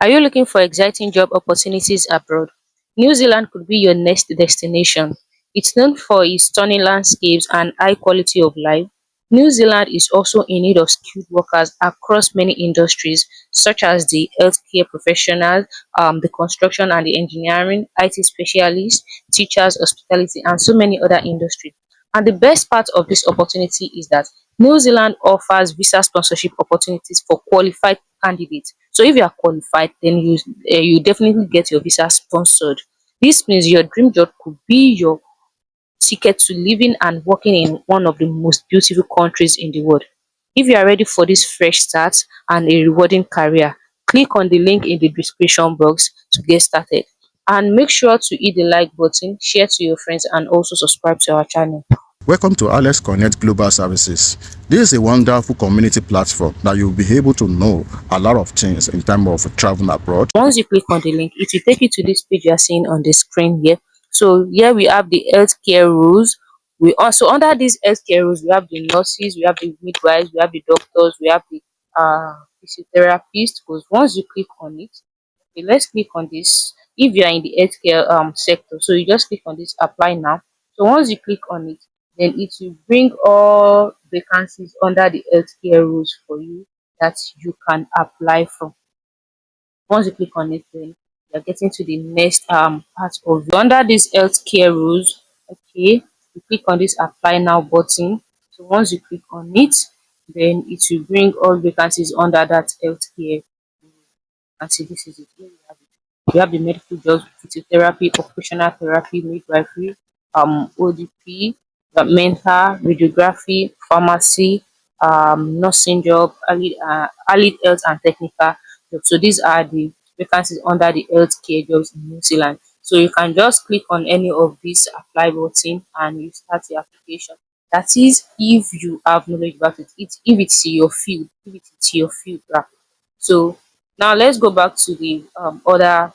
Are you looking for exciting job opportunities abroad? New Zealand could be your next destination. It's known for its stunning landscapes and high quality of life. New Zealand is also in need of skilled workers across many industries, such as the healthcare professionals, the construction and the engineering, IT specialists, teachers, hospitality, and so many other industries. And the best part of this opportunity is that New Zealand offers visa sponsorship opportunities for qualified candidates. So if you are qualified, then you definitely get your visa sponsored. This means your dream job could be your ticket to living and working in one of the most beautiful countries in the world. If you are ready for this fresh start and a rewarding career, click on the link in the description box to get started. And make sure to hit the like button, share to your friends, and also subscribe to our channel. Welcome to Alex Connect Global Services. This is a wonderful community platform that you'll be able to know a lot of things in terms of traveling abroad. Once you click on the link, it will take you to this page you are seeing on the screen here. So here we have the healthcare rules. We also under these healthcare rules, we have the nurses, we have the midwives, we have the doctors, we have the physiotherapists. Because once you click on it, okay, let's click on this. If you are in the healthcare sector, so you just click on this apply now. So once you click on it, then it will bring all vacancies under the healthcare rules for you that you can apply from. Once you click on it, then you're getting to the next part of it. Under this healthcare rules, okay, you click on this apply now button. So once you click on it, then it will bring all vacancies under that healthcare. And see, this is it. Here we have it. We have the medical jobs, physiotherapy, occupational therapy, midwifery, ODP, mental, radiography, pharmacy, nursing job, allied health and technical jobs. So these are the vacancies under the healthcare jobs in New Zealand. So you can just click on any of these apply button and you start the application. That is if you have knowledge about it. If it's your field, if it's your field. So now let's go back to the other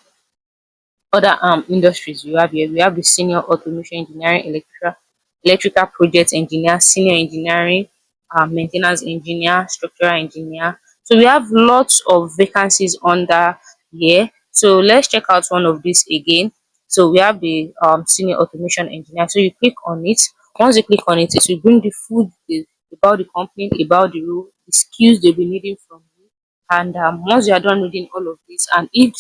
industries we have here. We have the senior automation engineering, electrical project engineer, senior engineering, main engineer, structural engineer. So we have lots of vacancies under here. So let's check out one of these again. So we have the senior automation engineer. So you click on it. Once you click on it, it will bring the full details about the company, about the role, the skills they'll be needing from you. And once you are done reading all of this, and if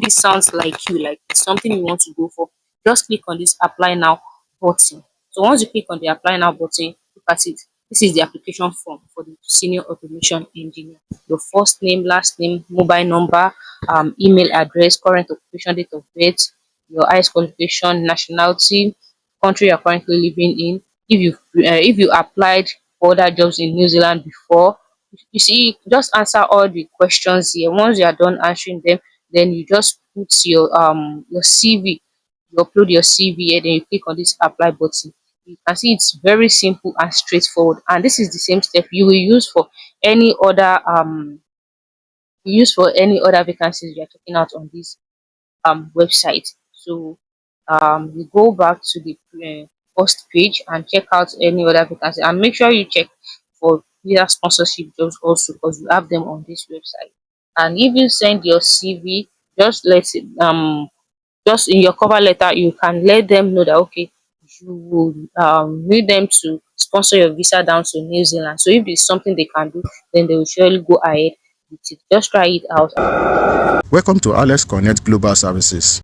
this sounds like you, like it's something you want to go for, just click on this apply now button. So once you click on the apply now button, look at it. This is the application form for the senior automation engineer. Your first name, last name, mobile number, email address, current occupation, date of birth, your highest qualification, nationality, country you're currently living in. If you applied for other jobs in New Zealand before, you see, just answer all the questions here. Once you are done answering them, then you just put your CV. You upload your CV here, then you click on this apply button. You can see it's very simple and straightforward. And this is the same step you will use for any other vacancies you are checking out on this website. So you go back to the first page and check out any other vacancy, and make sure you check for visa sponsorship jobs also, because you have them on this website. And if you send your CV, just let it just in your cover letter, you can let them know that okay, you will need them to sponsor your visa down to New Zealand. So if it's something they can do, then they will surely go ahead with it. Just try it out. Welcome to Alex Connect Global Services.